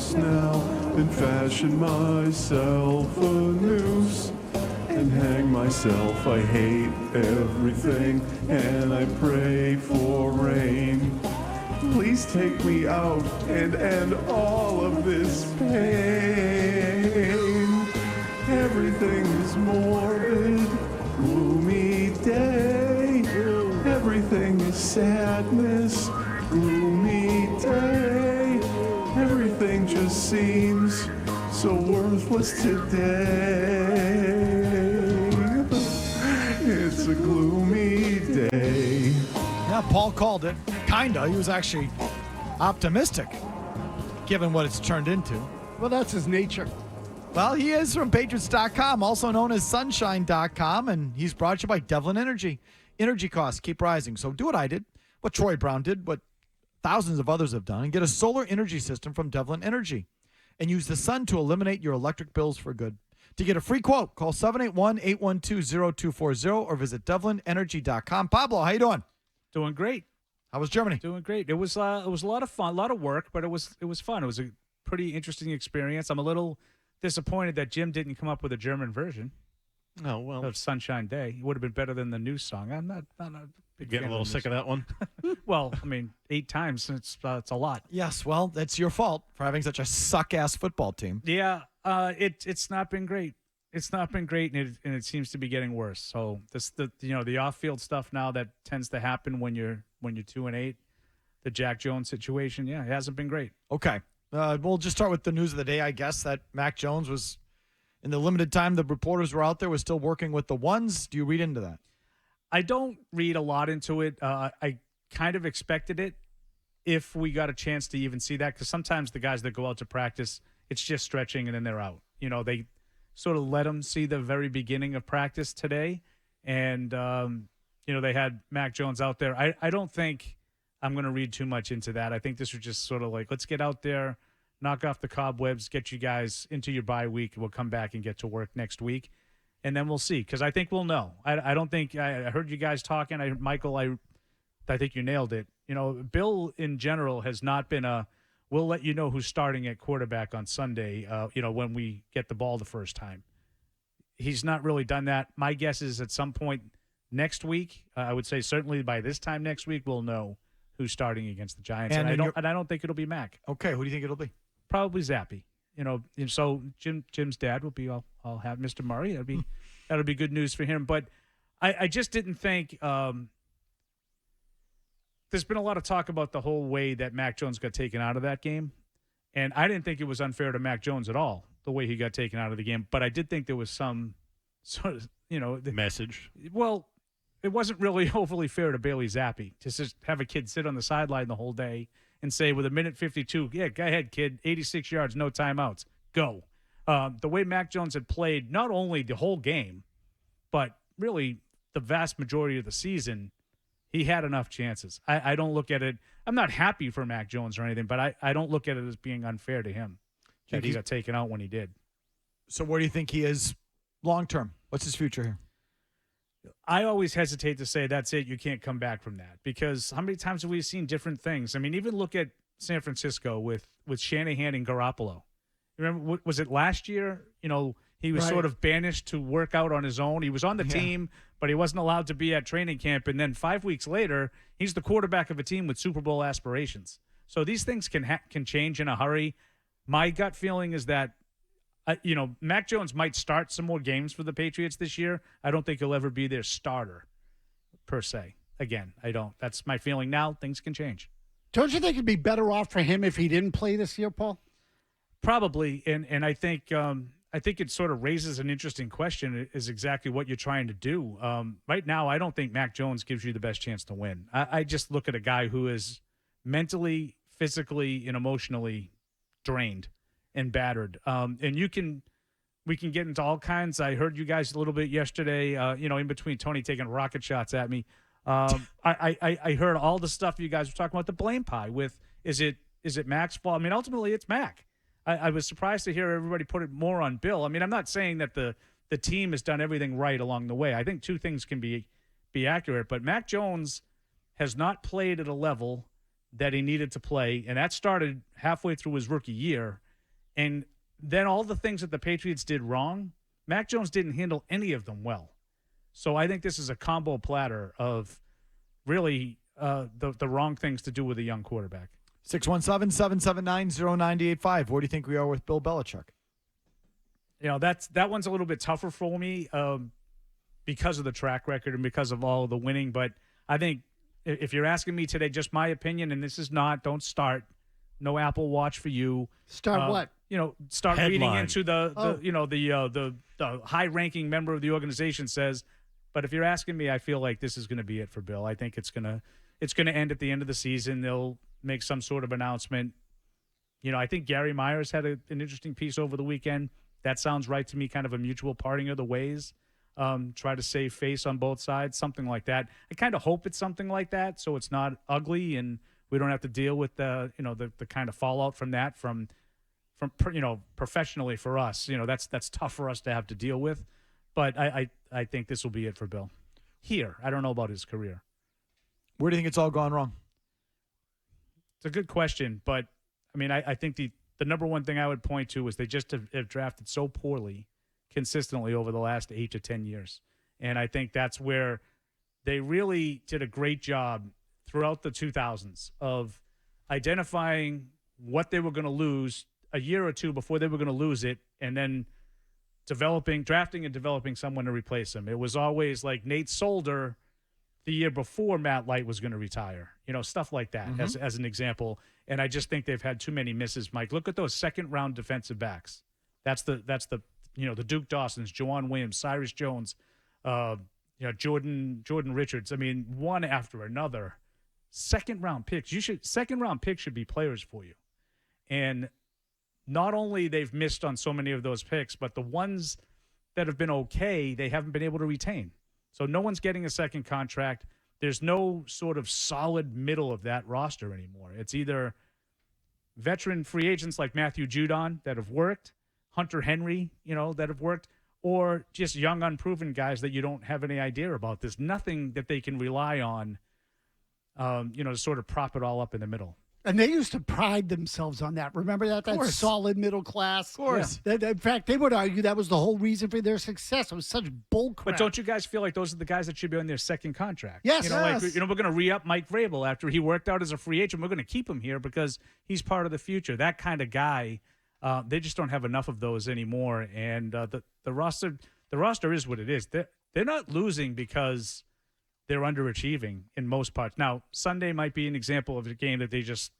loose now and fashion myself a noose and hang myself. I hate everything and I pray for rain. Please take me out and end all of this pain. Everything is morbid, gloomy day. Everything is sadness, gloomy day. Everything just seems so worthless today. It's a gloomy day. Yeah, Paul called it. Kinda. He was actually optimistic, given what it's turned into. Well, that's his nature. Well, he is from Patriots.com, also known as Sunshine.com, and he's brought to you by Devlin Energy. Energy costs keep rising, so do what I did, what Troy Brown did, what thousands of others have done, and get a solar energy system from Devlin Energy. And use the sun to eliminate your electric bills for good. To get a free quote, call 781-812-0240 or visit DevlinEnergy.com. Pablo, how you doing? Doing great. How was Germany? Doing great. It was a lot of fun, a lot of work, but it was fun. It was a pretty interesting experience. I'm a little disappointed that Jim didn't come up with a German version. Oh, well. Of Sunshine Day. It would have been better than the new song. I'm not a big Getting a little sick of that one? Well, I mean, 8 times, it's a lot. Yes, well, that's your fault for having such a suck-ass football team. Yeah, it's not been great. It's not been great, and it seems to be getting worse. So the off-field stuff now that tends to happen when you're 2-8, the Jack Jones situation, yeah, it hasn't been great. Okay, we'll just start with the news of the day. I guess that Mac Jones was, in the limited time the reporters were out there, was still working with the ones. Do you read into that? I don't read a lot into it. I kind of expected it if we got a chance to even see that, because sometimes the guys that go out to practice, it's just stretching and then they're out. They sort of let them see the very beginning of practice today, and they had Mac Jones out there. I don't think I'm going to read too much into that. I think this was just sort of like, let's get out there, knock off the cobwebs, get you guys into your bye week, and we'll come back and get to work next week. And then we'll see, because I think we'll know. I don't think – I heard you guys talking. Michael, I think you nailed it. Bill in general has not been we'll let you know who's starting at quarterback on Sunday, when we get the ball the first time. He's not really done that. My guess is at some point next week, I would say certainly by this time next week, we'll know who's starting against the Giants. And I don't think it'll be Mac. Okay, who do you think it'll be? Probably Zappy. And so Jim's dad will be. I'll have Mr. Murray. That'll be good news for him. But I just didn't think. There's been a lot of talk about the whole way that Mac Jones got taken out of that game, and I didn't think it was unfair to Mac Jones at all the way he got taken out of the game. But I did think there was some sort of message. Well, it wasn't really overly fair to Bailey Zappi to just have a kid sit on the sideline the whole day and say, with a minute 52, yeah, go ahead, kid, 86 yards, no timeouts, go. The way Mac Jones had played not only the whole game, but really the vast majority of the season, he had enough chances. I don't look at it. I'm not happy for Mac Jones or anything, but I don't look at it as being unfair to him that he got taken out when he did. So where do you think he is long-term? What's his future here? I always hesitate to say that's it. You can't come back from that, because how many times have we seen different things? I mean, even look at San Francisco with Shanahan and Garoppolo. Remember, was it last year? He was sort of banished to work out on his own. He was on the team, but he wasn't allowed to be at training camp. And then 5 weeks later, he's the quarterback of a team with Super Bowl aspirations. So these things can change in a hurry. My gut feeling is that Mac Jones might start some more games for the Patriots this year. I don't think he'll ever be their starter, per se. Again, I don't. That's my feeling now. Things can change. Don't you think it'd be better off for him if he didn't play this year, Paul? Probably, and I think it sort of raises an interesting question, is exactly what you're trying to do. Right now, I don't think Mac Jones gives you the best chance to win. I just look at a guy who is mentally, physically, and emotionally drained and battered. And we can get into all kinds. I heard you guys a little bit yesterday, in between Tony taking rocket shots at me. I heard all the stuff you guys were talking about, the blame pie with, is it Mac's fault? I mean, ultimately it's Mac. I was surprised to hear everybody put it more on Bill. I mean, I'm not saying that the team has done everything right along the way. I think two things can be accurate, but Mac Jones has not played at a level that he needed to play, and that started halfway through his rookie year. And then all the things that the Patriots did wrong, Mac Jones didn't handle any of them well. So I think this is a combo platter of really the wrong things to do with a young quarterback. 617-779-0985. Where do you think we are with Bill Belichick? That one's a little bit tougher for me because of the track record and because of all the winning. But I think if you're asking me today, just my opinion, and this is not, don't start, no Apple Watch for you. Start what? Start reading Headline. into the high-ranking member of the organization says. But if you're asking me, I feel like this is going to be it for Bill. I think it's gonna end at the end of the season. They'll make some sort of announcement. I think Gary Myers had an interesting piece over the weekend. That sounds right to me, kind of a mutual parting of the ways. Try to save face on both sides, something like that. I kind of hope it's something like that, so it's not ugly and we don't have to deal with the kind of fallout from that from professionally for us. That's tough for us to have to deal with. But I think this will be it for Bill. Here, I don't know about his career. Where do you think it's all gone wrong? It's a good question, but I think the number one thing I would point to is they just have drafted so poorly consistently over the last 8 to 10 years. And I think that's where they really did a great job throughout the 2000s of identifying what they were going to lose a year or two before they were going to lose it, and then drafting and developing someone to replace him. It was always like Nate Solder the year before Matt Light was going to retire, stuff like that as an example. And I just think they've had too many misses, Mike. Look at those second-round defensive backs. That's the the Duke Dawsons, Juwan Williams, Cyrus Jones, Jordan Richards. One after another. Second-round picks. Second-round picks should be players for you. And not only they've missed on so many of those picks, but the ones that have been okay, they haven't been able to retain. So no one's getting a second contract. There's no sort of solid middle of that roster anymore. It's either veteran free agents like Matthew Judon that have worked, Hunter Henry, that have worked, or just young, unproven guys that you don't have any idea about. There's nothing that they can rely on, to sort of prop it all up in the middle. And they used to pride themselves on that. Remember that? That solid middle class. Of course. Yeah. In fact, they would argue that was the whole reason for their success. It was such bull crap. But don't you guys feel like those are the guys that should be on their second contract? Yes. We're going to re-up Mike Vrabel after he worked out as a free agent. We're going to keep him here because he's part of the future. That kind of guy, they just don't have enough of those anymore. And the roster is what it is. They're not losing because they're underachieving in most parts. Now, Sunday might be an example of a game that they just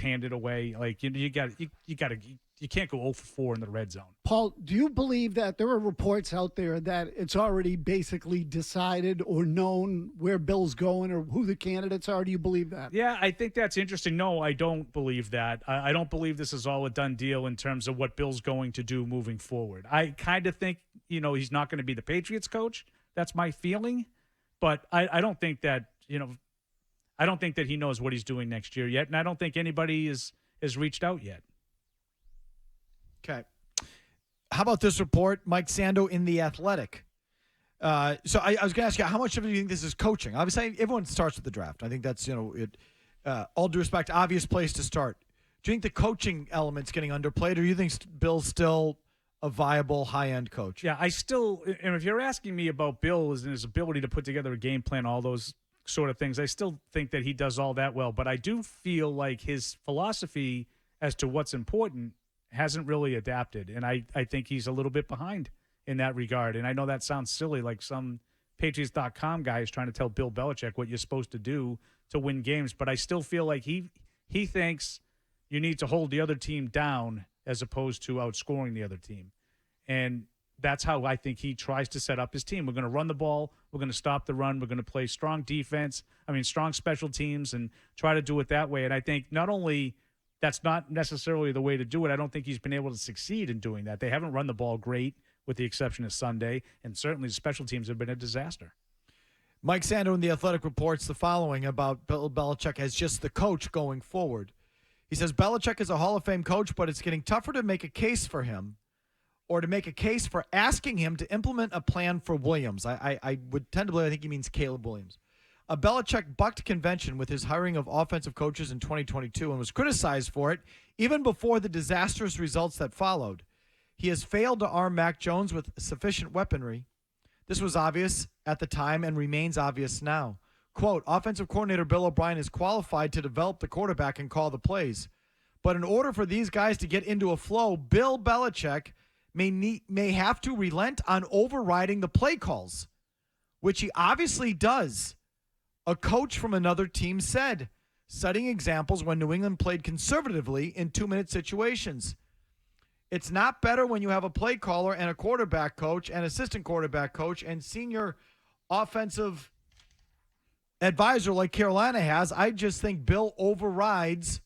handed away. Like you can't go 0 for 4 in the red zone. Paul, do you believe that there are reports out there that it's already basically decided or known where Bill's going or who the candidates are? Do you believe that? Yeah, I think that's interesting. No, I don't believe that. I don't believe this is all a done deal in terms of what Bill's going to do moving forward. I kind of think, he's not going to be the Patriots coach. That's my feeling. But I don't think that, I don't think that he knows what he's doing next year yet, and I don't think anybody has reached out yet. Okay. How about this report, Mike Sando in The Athletic? So I was going to ask you, how much of it do you think this is coaching? Obviously, everyone starts with the draft. I think that's, all due respect, obvious place to start. Do you think the coaching element's getting underplayed, or do you think Bill's still a viable high-end coach? Yeah, and if you're asking me about Bill and his ability to put together a game plan, all those sort of things, I still think that he does all that well. But I do feel like his philosophy as to what's important hasn't really adapted. And I think he's a little bit behind in that regard. And I know that sounds silly, like some Patriots.com guy is trying to tell Bill Belichick what you're supposed to do to win games. But I still feel like he thinks you need to hold the other team down as opposed to outscoring the other team. And that's how I think he tries to set up his team. We're going to run the ball. We're going to stop the run. We're going to play strong defense. Strong special teams, and try to do it that way. And I think not only that's not necessarily the way to do it, I don't think he's been able to succeed in doing that. They haven't run the ball great, with the exception of Sunday, and certainly the special teams have been a disaster. Mike Sando in The Athletic reports the following about Bill Belichick as just the coach going forward. He says Belichick is a Hall of Fame coach, but it's getting tougher to make a case for him, or to make a case for asking him to implement a plan for Williams. I would tend to believe, I think he means Caleb Williams. Belichick bucked convention with his hiring of offensive coaches in 2022 and was criticized for it even before the disastrous results that followed. He has failed to arm Mac Jones with sufficient weaponry. This was obvious at the time and remains obvious now. Quote, offensive coordinator Bill O'Brien is qualified to develop the quarterback and call the plays. But in order for these guys to get into a flow, Bill Belichick may have to relent on overriding the play calls, which he obviously does. A coach from another team said, setting examples when New England played conservatively in 2-minute situations. It's not better when you have a play caller and a quarterback coach and assistant quarterback coach and senior offensive advisor like Carolina has. I just think Bill's overrides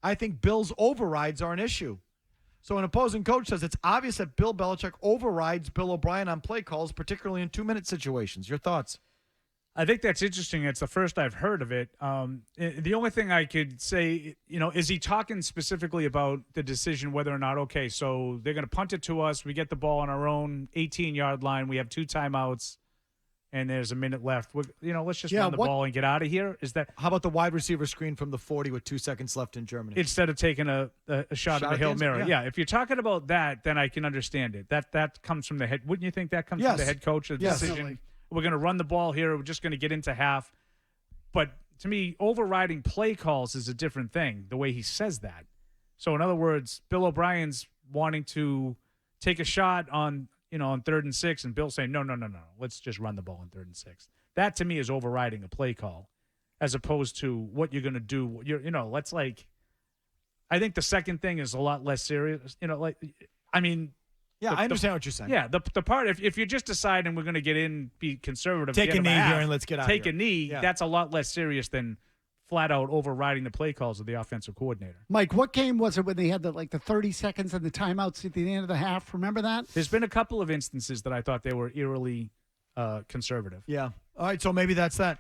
are an issue. So an opposing coach says it's obvious that Bill Belichick overrides Bill O'Brien on play calls, particularly in 2-minute situations. Your thoughts? I think that's interesting. It's the first I've heard of it. The only thing I could say, is he talking specifically about the decision whether or not, okay, so they're going to punt it to us. We get the ball on our own 18-yard line. We have 2 timeouts, and there's a minute left. Let's just run the ball and get out of here. Is that? How about the wide receiver screen from the 40 with 2 seconds left in Germany? Instead of taking a shot at the Hail Mary. Yeah. If you're talking about that, then I can understand it. That comes from the head. Wouldn't you think that comes from the head coach? The decision. Definitely. We're going to run the ball here. We're just going to get into half. But to me, overriding play calls is a different thing, the way he says that. So, in other words, Bill O'Brien's wanting to take a shot on 3rd and 6, and Bill's saying, no, let's just run the ball on 3rd and 6. That, to me, is overriding a play call as opposed to what you're going to do. I think the second thing is a lot less serious. I understand what you're saying. Yeah, the part if you're just deciding we're going to get in, be conservative, take a knee here and let's get out. Take a knee. Yeah. That's a lot less serious than flat out overriding the play calls of the offensive coordinator. Mike, what game was it when they had the 30 seconds and the timeouts at the end of the half? Remember that? There's been a couple of instances that I thought they were eerily conservative. Yeah. All right, so maybe that's that.